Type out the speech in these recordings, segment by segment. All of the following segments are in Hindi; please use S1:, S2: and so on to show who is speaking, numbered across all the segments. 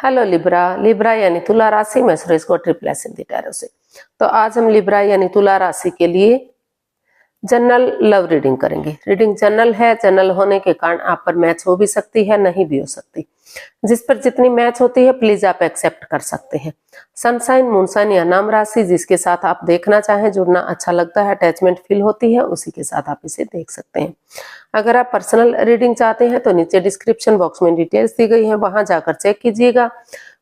S1: Hello Libra. लिब्रा यानी तुला राशि में सुरेश को ट्रिप्लेस इन दी टैरो से। तो आज हम लिब्रा यानी तुला राशि के लिए जनरल लव रीडिंग करेंगे। रीडिंग जनरल है, जनरल होने के कारण आप पर मैच हो भी सकती है, नहीं भी हो सकती। जिस पर जितनी मैच होती है प्लीज आप एक्सेप्ट कर सकते हैं। सनसाइन, मूनसाइन या नाम राशि जिसके साथ आप देखना चाहें, जुड़ना अच्छा लगता है, अटैचमेंट फील होती है, उसी के साथ आप इसे देख सकते हैं। अगर आप पर्सनल रीडिंग चाहते हैं तो नीचे डिस्क्रिप्शन बॉक्स में डिटेल्स दी गई है, वहां जाकर चेक कीजिएगा।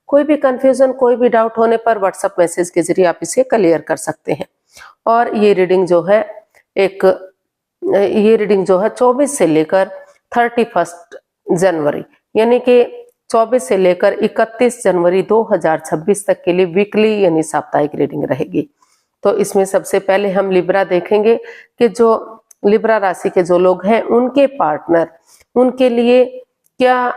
S1: कोई भी कंफ्यूजन, कोई भी डाउट होने पर व्हाट्सएप मैसेज के जरिए आप इसे क्लियर कर सकते हैं। और ये रीडिंग जो है 24 से लेकर 31 जनवरी यानी कि 24 से लेकर 31 जनवरी 2026 तक के लिए वीकली यानी साप्ताहिक रीडिंग रहेगी। तो इसमें सबसे पहले हम लिब्रा देखेंगे कि जो लिब्रा राशि के जो लोग हैं उनके पार्टनर उनके लिए क्या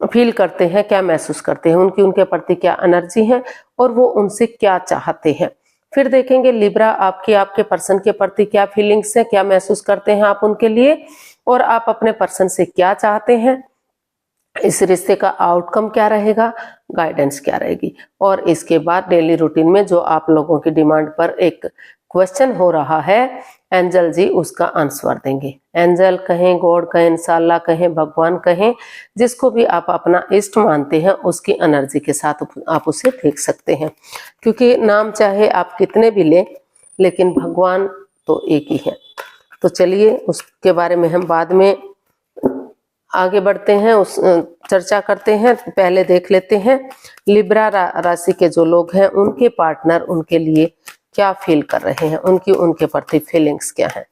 S1: फील करते हैं, क्या महसूस करते हैं, उनके प्रति क्या एनर्जी है और वो उनसे क्या चाहते हैं। फिर देखेंगे लिब्रा आपके पर्सन के प्रति क्या फीलिंग्स है, क्या महसूस करते हैं आप उनके लिए और आप अपने पर्सन से क्या चाहते हैं, इस रिश्ते का आउटकम क्या रहेगा, गाइडेंस क्या रहेगी। और इसके बाद डेली रूटीन में जो आप लोगों की डिमांड पर एक क्वेश्चन हो रहा है, एंजल जी उसका आंसर देंगे। एंजल कहें, गॉड कहें, इंशाल्लाह कहें, भगवान कहें, जिसको भी आप अपना इष्ट मानते हैं उसकी एनर्जी के साथ आप उसे देख सकते हैं। क्योंकि नाम चाहे आप कितने भी लें लेकिन भगवान तो एक ही है। तो चलिए उसके बारे में हम बाद में आगे बढ़ते हैं, उस चर्चा करते हैं। पहले देख लेते हैं लिब्रा राशि के जो लोग हैं उनके पार्टनर उनके लिए क्या फील कर रहे हैं, उनके प्रति फीलिंग्स क्या है।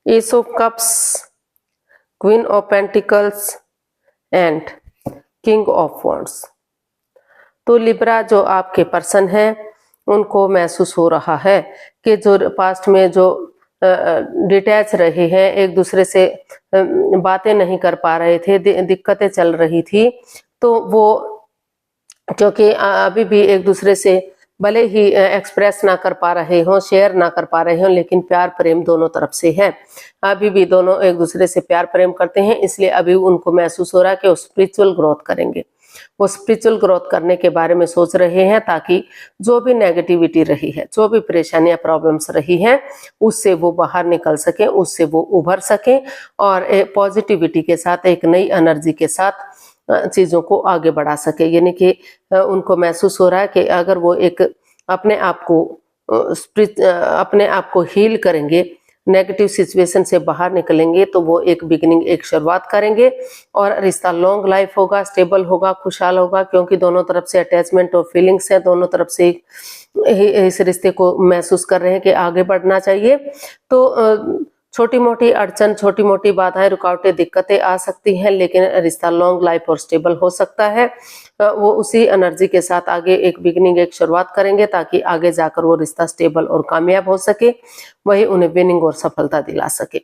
S1: S of cups, queen of pentacles and king of wands. तो लिब्रा जो आपके पर्सन है उनको महसूस हो रहा है कि जो पास्ट में जो डिटैच रहे हैं, एक दूसरे से बातें नहीं कर पा रहे थे, दिक्कतें चल रही थी, तो वो क्योंकि अभी भी एक दूसरे से भले ही एक्सप्रेस ना कर पा रहे हो, शेयर ना कर पा रहे हो, लेकिन प्यार प्रेम दोनों तरफ से है। अभी भी दोनों एक दूसरे से प्यार प्रेम करते हैं, इसलिए अभी उनको महसूस हो रहा है कि वो स्पिरिचुअल ग्रोथ करेंगे। वो स्पिरिचुअल ग्रोथ करने के बारे में सोच रहे हैं ताकि जो भी नेगेटिविटी रही है, जो भी परेशानियां प्रॉब्लम्स रही हैं, उससे वो बाहर निकल सके, उससे वो उभर सके और एक पॉजिटिविटी के साथ, एक नई एनर्जी के साथ चीजों को आगे बढ़ा सके। यानी कि उनको महसूस हो रहा है कि अगर वो एक अपने आप को हील करेंगे, नेगेटिव सिचुएशन से बाहर निकलेंगे, तो वो एक बिगिनिंग, एक शुरुआत करेंगे और रिश्ता लॉन्ग लाइफ होगा, स्टेबल होगा, खुशहाल होगा। क्योंकि दोनों तरफ से अटैचमेंट और फीलिंग्स है, दोनों तरफ से इस रिश्ते को महसूस कर रहे हैं कि आगे बढ़ना चाहिए। तो छोटी मोटी अड़चन, छोटी मोटी बाधाएं, रुकावटें, दिक्कतें आ सकती हैं, लेकिन रिश्ता लॉन्ग लाइफ और स्टेबल हो सकता है। वो उसी एनर्जी के साथ आगे एक बिगिनिंग, एक शुरुआत करेंगे ताकि आगे जाकर वो रिश्ता स्टेबल और कामयाब हो सके, वही उन्हें विनिंग और सफलता दिला सके।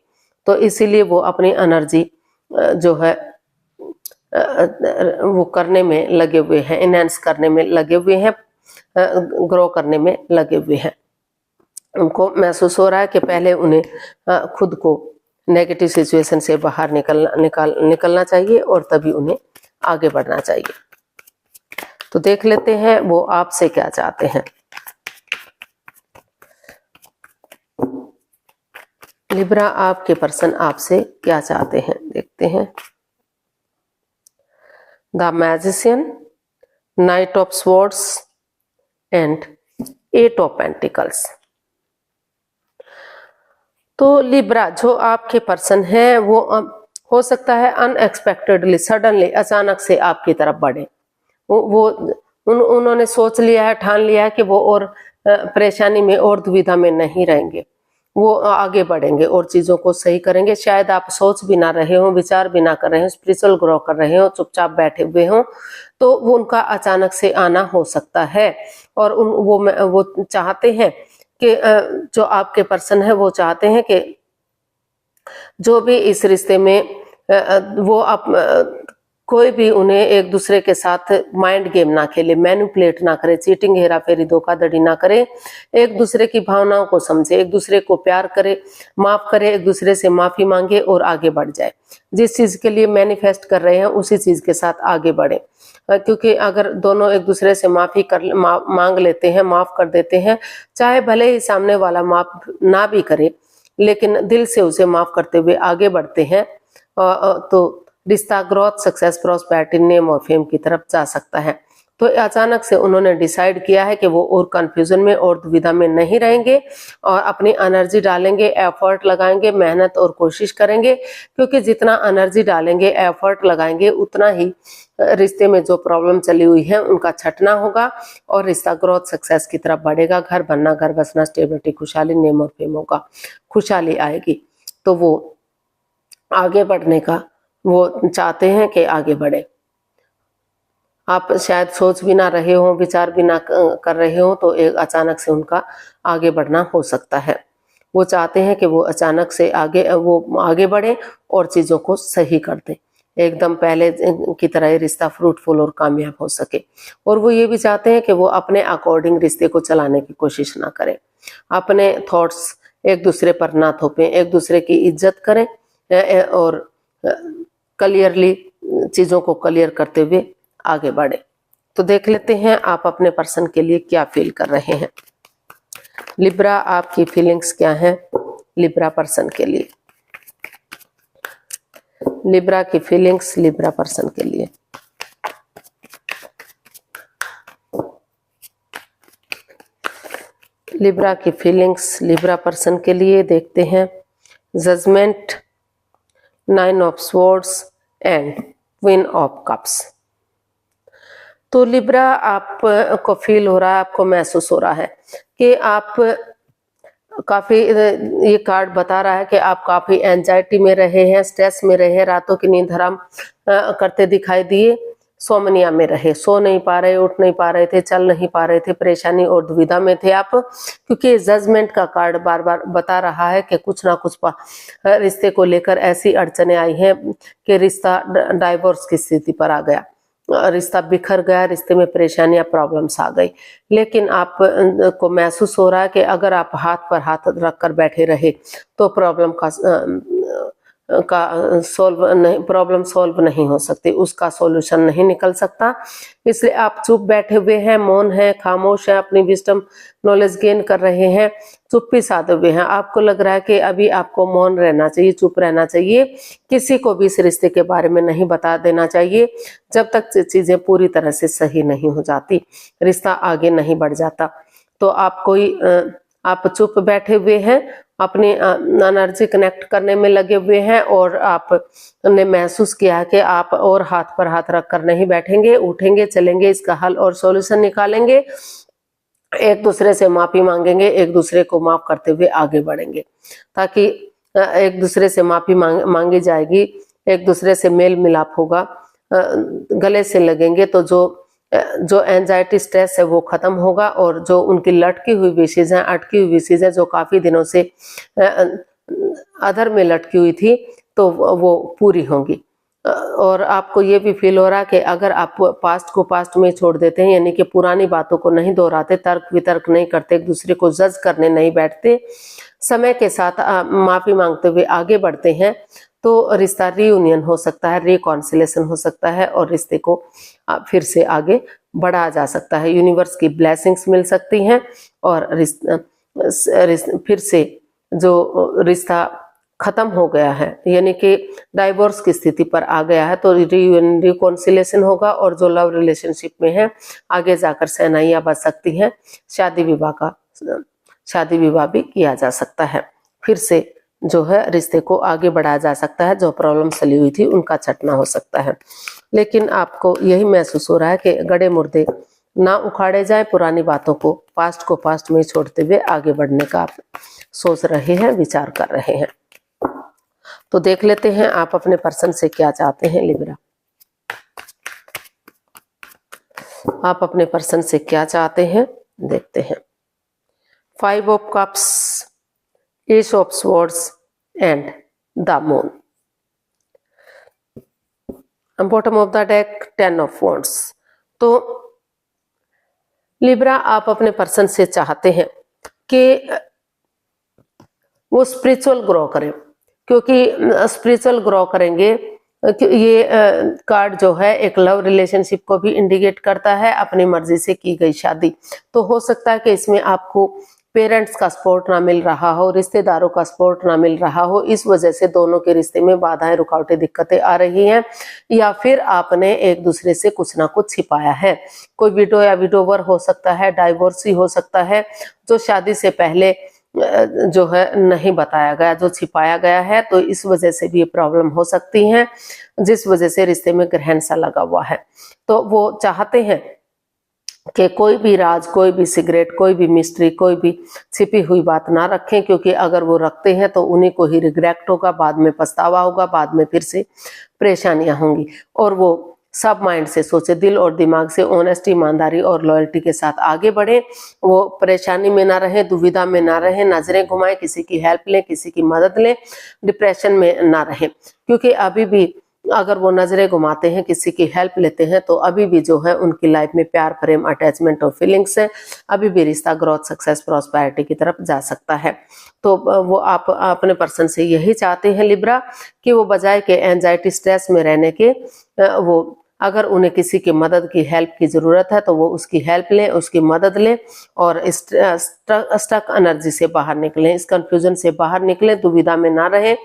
S1: तो इसीलिए वो अपनी एनर्जी जो है वो करने में लगे हुए हैं, एनहांस करने में लगे हुए हैं, ग्रो करने में लगे हुए हैं। उनको महसूस हो रहा है कि पहले उन्हें खुद को नेगेटिव सिचुएशन से बाहर निकलना चाहिए और तभी उन्हें आगे बढ़ना चाहिए। तो देख लेते हैं वो आपसे क्या चाहते हैं। लिब्रा आपके पर्सन आपसे क्या चाहते हैं, देखते हैं। The magician, night of swords and 8 of pentacles. तो लिब्रा जो आपके पर्सन है वो हो सकता है अनएक्सपेक्टेडली, सडनली, अचानक से आपकी तरफ बढ़े। उन्होंने सोच लिया है, ठान लिया है कि वो और परेशानी में और दुविधा में नहीं रहेंगे, वो आगे बढ़ेंगे और चीजों को सही करेंगे। शायद आप सोच भी ना रहे हो, विचार भी ना कर रहे हो, स्पिरिचुअल ग्रो कर रहे हो, चुपचाप बैठे हुए हो, तो वो उनका अचानक से आना हो सकता है। और वो चाहते हैं कि जो आपके पर्सन है वो चाहते हैं कि जो भी इस रिश्ते में वो आप कोई भी उन्हें एक दूसरे के साथ माइंड गेम ना खेले, मैनिपुलेट ना करे, चीटिंग, हेरा फेरी, धोखाधड़ी ना करे, एक दूसरे की भावनाओं को समझे, एक दूसरे को प्यार करे, माफ करे, एक दूसरे से माफी मांगे और आगे बढ़ जाए। जिस चीज के लिए मैनिफेस्ट कर रहे हैं उसी चीज के साथ आगे बढ़े, क्योंकि अगर दोनों एक दूसरे से माफी मांग लेते हैं, माफ कर देते हैं, चाहे भले ही सामने वाला माफ ना भी करे, लेकिन दिल से उसे माफ करते हुए आगे बढ़ते हैं, तो रिश्ता ग्रोथ, सक्सेस, प्रॉस्पेरिटी, नेम और फेम की तरफ जा सकता है। तो अचानक से उन्होंने डिसाइड किया है कि वो और कंफ्यूजन में और दुविधा में नहीं रहेंगे और अपनी एनर्जी डालेंगे, एफर्ट लगाएंगे, मेहनत और कोशिश करेंगे, क्योंकि जितना एनर्जी डालेंगे, एफर्ट लगाएंगे, उतना ही रिश्ते में जो प्रॉब्लम चली हुई है उनका छटना होगा और रिश्ता ग्रोथ, सक्सेस की तरफ बढ़ेगा। घर बनना, घर बसना, स्टेबिलिटी, खुशहाली, नेम और फेम होगा, खुशहाली आएगी। तो वो आगे बढ़ने का वो चाहते हैं कि आगे बढ़े। आप शायद सोच भी ना रहे हो, विचार भी ना कर रहे हो, तो एक अचानक से उनका आगे बढ़ना हो सकता है। वो चाहते हैं कि वो अचानक से आगे बढ़े और चीजों को सही कर दें, एकदम पहले की तरह ये रिश्ता फ्रूटफुल और कामयाब हो सके। और वो ये भी चाहते हैं कि वो अपने अकॉर्डिंग रिश्ते को चलाने की कोशिश ना करें, अपने थॉट्स एक दूसरे पर ना थोपें, एक दूसरे की इज्जत करें और क्लियरली चीजों को क्लियर करते हुए आगे बढ़े। तो देख लेते हैं आप अपने पर्सन के लिए क्या फील कर रहे हैं। लिब्रा, आपकी फीलिंग्स क्या हैं लिब्रा पर्सन के लिए? लिब्रा की फीलिंग्स लिब्रा पर्सन के लिए। लिब्रा की फीलिंग्स लिब्रा पर्सन के लिए देखते हैं। Judgement, 9 of swords and queen of cups. तो लिब्रा, आपको फील हो रहा है, आपको महसूस हो रहा है कि आप काफी, ये कार्ड बता रहा है कि आप काफी एंजाइटी में रहे हैं, स्ट्रेस में रहे हैं, रातों की नींद हराम करते दिखाई दिए, सोमनिया में रहे, सो नहीं पा रहे, उठ नहीं पा रहे थे, चल नहीं पा रहे थे, परेशानी और दुविधा में थे आप, क्योंकि जजमेंट का कार्ड बार बार बता रहा है कि कुछ ना कुछ रिश्ते को लेकर ऐसी अड़चने आई हैं कि रिश्ता डाइवोर्स की स्थिति पर आ गया, रिश्ता बिखर गया, रिश्ते में परेशानियां, प्रॉब्लम्स आ गई। लेकिन आप को महसूस हो रहा है कि अगर आप हाथ पर हाथ रखकर बैठे रहे तो प्रॉब्लम प्रॉब्लम सॉल्व नहीं हो सकती, उसका सॉल्यूशन नहीं निकल सकता। इसलिए आप चुप बैठे हुए हैं, मौन है, खामोश है, अपनी विजडम नॉलेज गेन कर रहे हैं, चुप्पी साधे हुए हैं। आपको लग रहा है कि अभी आपको मौन रहना चाहिए, चुप रहना चाहिए, किसी को भी इस रिश्ते के बारे में नहीं बता देना चाहिए जब तक चीजें पूरी तरह से सही नहीं हो जाती, रिश्ता आगे नहीं बढ़ जाता। तो आप चुप बैठे हुए हैं, अपनी एनर्जी कनेक्ट करने में लगे हुए हैं और आपने महसूस किया है कि आप और हाथ पर हाथ रखकर नहीं बैठेंगे, उठेंगे, चलेंगे, इसका हल और सॉल्यूशन निकालेंगे, एक दूसरे से माफी मांगेंगे, एक दूसरे को माफ करते हुए आगे बढ़ेंगे, ताकि एक दूसरे से माफी मांगी जाएगी, एक दूसरे से मेल मिलाप होगा, गले से लगेंगे तो जो एंजाइटी, स्ट्रेस है वो खत्म होगा और जो उनकी लटकी हुई विशेष हैं, अटकी हुई विशेष है, जो काफी दिनों से अधर में लटकी हुई थी, तो वो पूरी होंगी। और आपको ये भी फील हो रहा है कि अगर आप पास्ट को पास्ट में छोड़ देते हैं, यानी कि पुरानी बातों को नहीं दोहराते, तर्क वितर्क नहीं करते, एक दूसरे को जज करने नहीं बैठते, समय के साथ माफी मांगते हुए आगे बढ़ते हैं, तो रिश्ता रीयूनियन हो सकता है, रिकॉन्सिलेशन हो सकता है और रिश्ते को फिर से आगे बढ़ाया जा सकता है। यूनिवर्स की ब्लेसिंग्स मिल सकती हैं और फिर से जो रिश्ता खत्म हो गया है, यानी कि डाइवोर्स की स्थिति पर आ गया है, तो रिकॉन्सिलेशन होगा और जो लव रिलेशनशिप में है आगे जाकर सहनाइयां बच सकती हैं, शादी विवाह भी किया जा सकता है, फिर से जो है रिश्ते को आगे बढ़ाया जा सकता है, जो प्रॉब्लम चली हुई थी उनका छटना हो सकता है। लेकिन आपको यही महसूस हो रहा है कि गड़े मुर्दे ना उखाड़े जाए, पुरानी बातों को पास्ट में छोड़ते हुए आगे बढ़ने का आप सोच रहे हैं, विचार कर रहे हैं। तो देख लेते हैं आप अपने पर्सन से क्या चाहते हैं लिब्रा। आप अपने पर्सन से क्या चाहते हैं देखते हैं। 5 of cups, S of swords and the moon. Bottom of the deck 10 of wands. तो लिब्रा, आप अपने पर्सन से चाहते हैं कि वो स्पिरिचुअल ग्रो करें, क्योंकि स्पिरिचुअल ग्रो करेंगे। ये कार्ड जो है एक लव रिलेशनशिप को भी इंडिकेट करता है, अपनी मर्जी से की गई शादी। तो हो सकता है कि इसमें आपको पेरेंट्स का सपोर्ट ना मिल रहा हो, रिश्तेदारों का सपोर्ट ना मिल रहा हो, इस वजह से दोनों के रिश्ते में बाधाएं, रुकावटें, दिक्कतें आ रही हैं, या फिर आपने एक दूसरे से कुछ ना कुछ छिपाया है। कोई विडो या विडोवर हो सकता है, डाइवोर्सी हो सकता है, जो शादी से पहले जो है नहीं बताया गया, जो छिपाया गया है। तो इस वजह से भी ये प्रॉब्लम हो सकती है, जिस वजह से रिश्ते में ग्रहण सा लगा हुआ है। तो वो चाहते हैं कि कोई भी राज, कोई भी सिगरेट, कोई भी मिस्ट्री, कोई भी छिपी हुई बात ना रखें, क्योंकि अगर वो रखते हैं तो उन्हीं को ही रिग्रेट होगा, बाद में पछतावा होगा, बाद में फिर से परेशानियां होंगी। और वो सब माइंड से सोचे, दिल और दिमाग से ऑनेस्टी, ईमानदारी और लॉयल्टी के साथ आगे बढ़े। वो परेशानी में ना रहे, दुविधा में ना रहे, नजरें घुमाएं, किसी की हेल्प लें, किसी की मदद लें, डिप्रेशन में ना रहे। क्योंकि अभी भी अगर वो नजरें घुमाते हैं, किसी की हेल्प लेते हैं, तो अभी भी जो है उनकी लाइफ में प्यार, प्रेम, अटैचमेंट और फीलिंग्स है। अभी भी रिश्ता ग्रोथ, सक्सेस, प्रॉस्पेरिटी की तरफ जा सकता है। तो वो आप अपने पर्सन से यही चाहते हैं लिब्रा, कि वो बजाय के एंजाइटी, स्ट्रेस में रहने के, वो अगर उन्हें किसी की मदद की, हेल्प की जरूरत है, तो वो उसकी हेल्प लें, उसकी मदद लें, और स्टक एनर्जी से बाहर निकलें, इस कंफ्यूजन से बाहर निकलें, दुविधा में ना रहें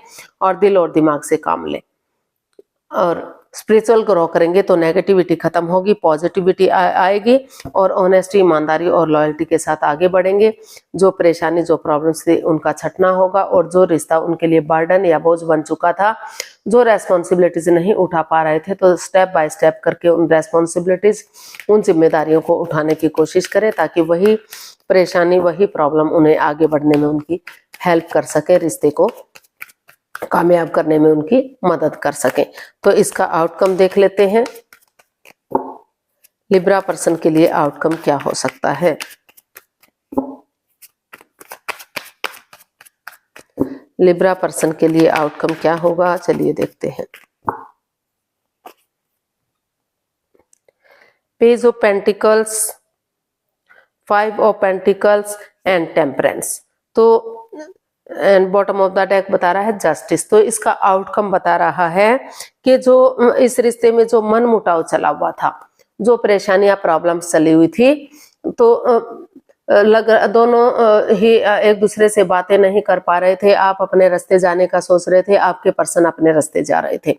S1: और दिल और दिमाग से काम लें। और स्पिरिचुअल ग्रो करेंगे तो नेगेटिविटी खत्म होगी, पॉजिटिविटी आएगी, और ऑनेस्टी, ईमानदारी और लॉयल्टी के साथ आगे बढ़ेंगे। जो परेशानी, जो प्रॉब्लम्स थी, उनका छटना होगा, और जो रिश्ता उनके लिए बर्डन या बोझ बन चुका था, जो रेस्पॉन्सिबिलिटीज नहीं उठा पा रहे थे, तो स्टेप बाय स्टेप करके उन रेस्पॉन्सिबिलिटीज, उन जिम्मेदारियों को उठाने की कोशिश करें, ताकि वही परेशानी, वही प्रॉब्लम उन्हें आगे बढ़ने में उनकी हेल्प कर सके, रिश्ते को कामयाब करने में उनकी मदद कर सकें। तो इसका आउटकम देख लेते हैं, लिब्रा पर्सन के लिए आउटकम क्या हो सकता है। लिब्रा पर्सन के लिए आउटकम क्या होगा, चलिए देखते हैं। Page of pentacles, 5 of pentacles and temperance. तो and bottom of the deck बता रहा है जस्टिस। तो इसका आउटकम बता रहा है कि जो इस रिश्ते में जो मन मुटाव चला हुआ था, जो परेशानियां, प्रॉब्लम्स चली हुई थी, तो दोनों ही एक दूसरे से बातें नहीं कर पा रहे थे। आप अपने रास्ते जाने का सोच रहे थे, आपके पर्सन अपने रास्ते जा रहे थे।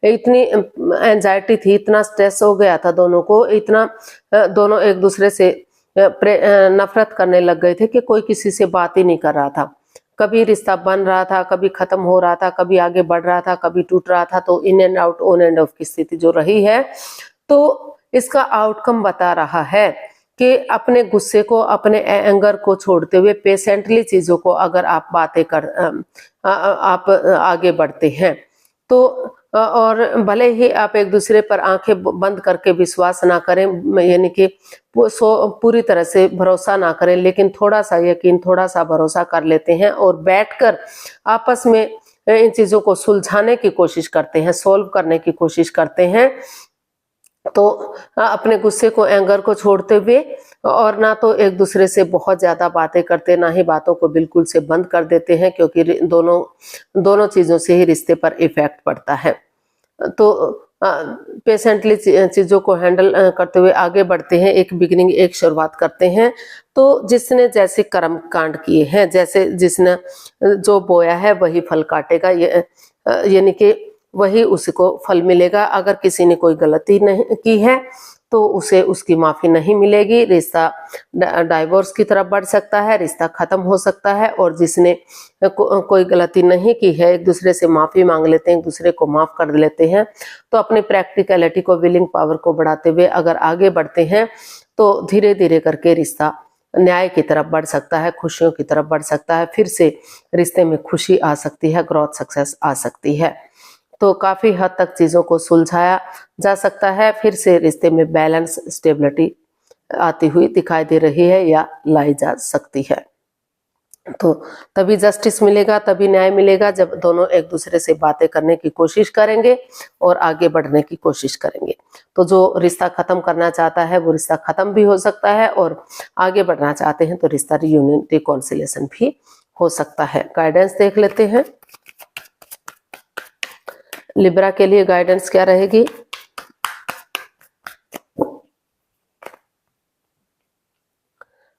S1: इतनी एंजाइटी थी, इतना स्ट्रेस हो गया था दोनों को, इतना दोनों एक दूसरे से नफरत करने लग गए थे कि कोई किसी से बात ही नहीं कर रहा था। कभी रिश्ता बन रहा था, कभी खत्म हो रहा था, कभी आगे बढ़ रहा था, कभी टूट रहा था। तो in and out, on end of की स्थिति जो रही है। तो इसका आउटकम बता रहा है कि अपने गुस्से को, अपने एंगर को छोड़ते हुए पेशेंटली चीजों को अगर आप बातें कर आप आगे बढ़ते हैं, तो और भले ही आप एक दूसरे पर आंखें बंद करके विश्वास ना करें, यानी कि पूरी तरह से भरोसा ना करें, लेकिन थोड़ा सा यकीन, थोड़ा सा भरोसा कर लेते हैं, और बैठकर आपस में इन चीजों को सुलझाने की कोशिश करते हैं, सोल्व करने की कोशिश करते हैं। तो अपने गुस्से को, एंगर को छोड़ते हुए, और ना तो एक दूसरे से बहुत ज्यादा बातें करते, ना ही बातों को बिल्कुल से बंद कर देते हैं, क्योंकि दोनों चीजों से ही रिश्ते पर इफेक्ट पड़ता है। तो पेशेंटली चीजों को हैंडल करते हुए आगे बढ़ते हैं, एक बिगिनिंग, एक शुरुआत करते हैं। तो जिसने जैसे कर्म कांड किए हैं, जैसे जिसने जो बोया है वही फल काटेगा, यानी कि वही उसको फल मिलेगा। अगर किसी ने कोई गलती नहीं की है तो उसे उसकी माफी नहीं मिलेगी, रिश्ता डाइवोर्स की तरफ बढ़ सकता है, रिश्ता खत्म हो सकता है। और जिसने कोई गलती नहीं की है, एक दूसरे से माफी मांग लेते हैं, एक दूसरे को माफ कर लेते हैं, तो अपनी प्रैक्टिकलिटी को, विलिंग पावर को बढ़ाते हुए अगर आगे बढ़ते हैं, तो धीरे धीरे करके रिश्ता न्याय की तरफ बढ़ सकता है, खुशियों की तरफ बढ़ सकता है, फिर से रिश्ते में खुशी आ सकती है, ग्रोथ, सक्सेस आ सकती है। तो काफी हद तक चीजों को सुलझाया जा सकता है, फिर से रिश्ते में बैलेंस, स्टेबिलिटी आती हुई दिखाई दे रही है या लाई जा सकती है। तो तभी जस्टिस मिलेगा, तभी न्याय मिलेगा जब दोनों एक दूसरे से बातें करने की कोशिश करेंगे और आगे बढ़ने की कोशिश करेंगे। तो जो रिश्ता खत्म करना चाहता है वो रिश्ता खत्म भी हो सकता है, और आगे बढ़ना चाहते हैं तो रिश्ता रियूनियन रिकॉन्सिलिएशन भी हो सकता है। गाइडेंस देख लेते हैं। लिब्रा के लिए गाइडेंस क्या रहेगी?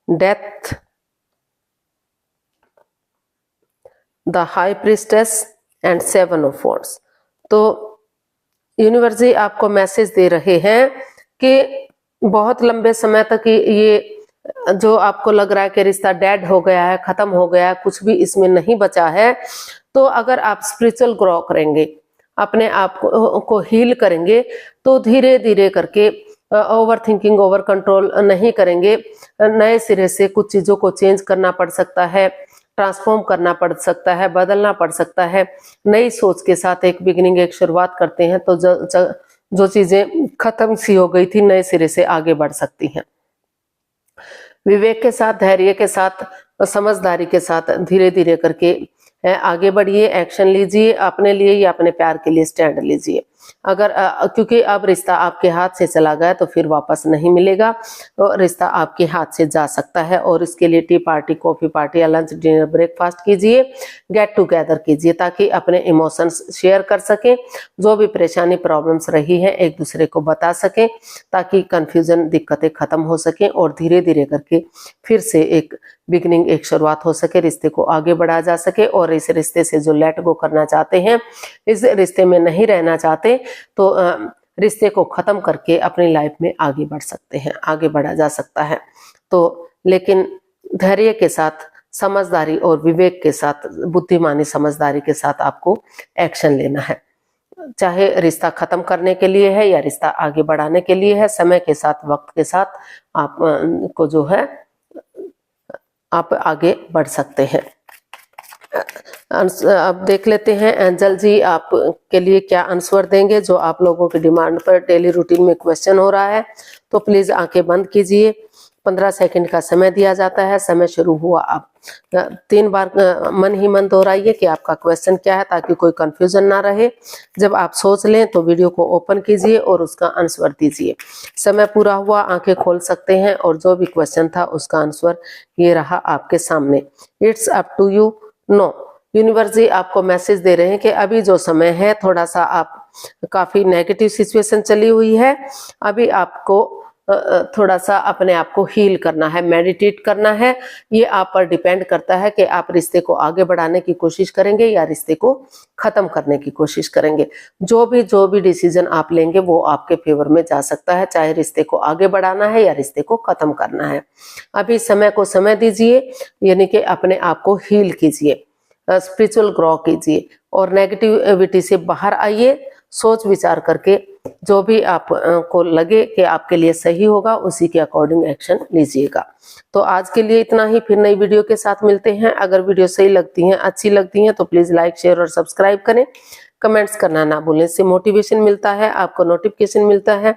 S1: Death, the high priestess and 7 of wands. तो यूनिवर्स जी आपको मैसेज दे रहे हैं कि बहुत लंबे समय तक ये जो आपको लग रहा है कि रिश्ता डेड हो गया है, खत्म हो गया है, कुछ भी इसमें नहीं बचा है, तो अगर आप स्पिरिचुअल ग्रो करेंगे, अपने आप को हील करेंगे, तो धीरे धीरे करके ओवर थिंकिंग, ओवर कंट्रोल नहीं करेंगे, नए सिरे से कुछ चीजों को चेंज करना पड़ सकता है, ट्रांसफॉर्म करना पड़ सकता है, बदलना पड़ सकता है। नई सोच के साथ एक बिगिनिंग, एक शुरुआत करते हैं तो जो चीजें खत्म सी हो गई थी नए सिरे से आगे बढ़ सकती हैं। विवेक के साथ, धैर्य के साथ, समझदारी के साथ धीरे धीरे करके आगे बढ़िए, एक्शन लीजिए, अपने लिए या अपने प्यार के लिए स्टैंड लीजिए। अगर क्योंकि अब रिश्ता आपके हाथ से चला गया तो फिर वापस नहीं मिलेगा, तो रिश्ता आपके हाथ से जा सकता है, और इसके लिए टी पार्टी, कॉफी पार्टी या लंच, डिनर, ब्रेकफास्ट कीजिए, गेट टुगेदर कीजिए, ताकि अपने इमोशंस शेयर कर सकें, जो भी परेशानी, प्रॉब्लम्स रही है एक दूसरे को बता सकें, ताकि कंफ्यूजन, दिक्कतें खत्म हो सकें और धीरे धीरे करके फिर से एक बिगनिंग, एक शुरुआत हो सके, रिश्ते को आगे बढ़ा जा सके। और इस रिश्ते से जो लेट गो करना चाहते हैं, इस रिश्ते में नहीं रहना चाहते, तो रिश्ते को खत्म करके अपनी लाइफ में आगे बढ़ सकते हैं, आगे बढ़ा जा सकता है। तो लेकिन धैर्य के साथ, समझदारी और विवेक के साथ, बुद्धिमानी समझदारी के साथ आपको एक्शन लेना है, चाहे रिश्ता खत्म करने के लिए है या रिश्ता आगे बढ़ाने के लिए है। समय के साथ, वक्त के साथ आप को जो है आप आगे बढ़ सकते हैं। अब देख लेते हैं एंजल जी आप के लिए क्या आंसर देंगे, जो आप लोगों की डिमांड पर डेली रूटीन में क्वेश्चन हो रहा है। तो प्लीज आंखें बंद कीजिए, 15 सेकंड का समय दिया जाता है। समय शुरू हुआ, आप 3 बार मन ही मन दोहराइए कि आपका क्वेश्चन क्या है, ताकि कोई कंफ्यूजन ना रहे। जब आप सोच लें तो वीडियो को ओपन कीजिए और उसका आंसर दीजिए। समय पूरा हुआ, आंखें खोल सकते हैं, और जो भी क्वेश्चन था उसका आंसर ये रहा आपके सामने। It's up to you. No, universe जी आपको मैसेज दे रहे हैं कि अभी जो समय है, थोड़ा सा आप काफी नेगेटिव सिचुएशन चली हुई है, अभी आपको थोड़ा सा अपने आप को हील करना है, मेडिटेट करना है। ये आप पर डिपेंड करता है कि आप रिश्ते को आगे बढ़ाने की कोशिश करेंगे या रिश्ते को खत्म करने की कोशिश करेंगे। जो भी डिसीजन आप लेंगे वो आपके फेवर में जा सकता है, चाहे रिश्ते को आगे बढ़ाना है या रिश्ते को खत्म करना है। अभी समय को समय दीजिए, यानी कि अपने आप को हील कीजिए, स्पिरिचुअल ग्रो कीजिए और नेगेटिविटी से बाहर आइए। सोच विचार करके जो भी आप को लगे कि आपके लिए सही होगा, उसी के अकॉर्डिंग एक्शन लीजिएगा। तो आज के लिए इतना ही, फिर नई वीडियो के साथ मिलते हैं। अगर वीडियो सही लगती हैं, अच्छी लगती हैं, तो प्लीज लाइक, शेयर और सब्सक्राइब करें। कमेंट्स करना ना भूलें, इससे मोटिवेशन मिलता है, आपको नोटिफिकेशन मिलता है,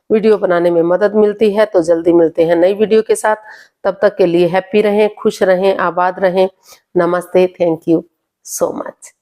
S1: वीडियो बनाने में मदद मिलती है। तो जल्दी मिलते हैं नई वीडियो के साथ, तब तक के लिए हैप्पी रहें, खुश रहें, आबाद रहें। नमस्ते, थैंक यू सो मच।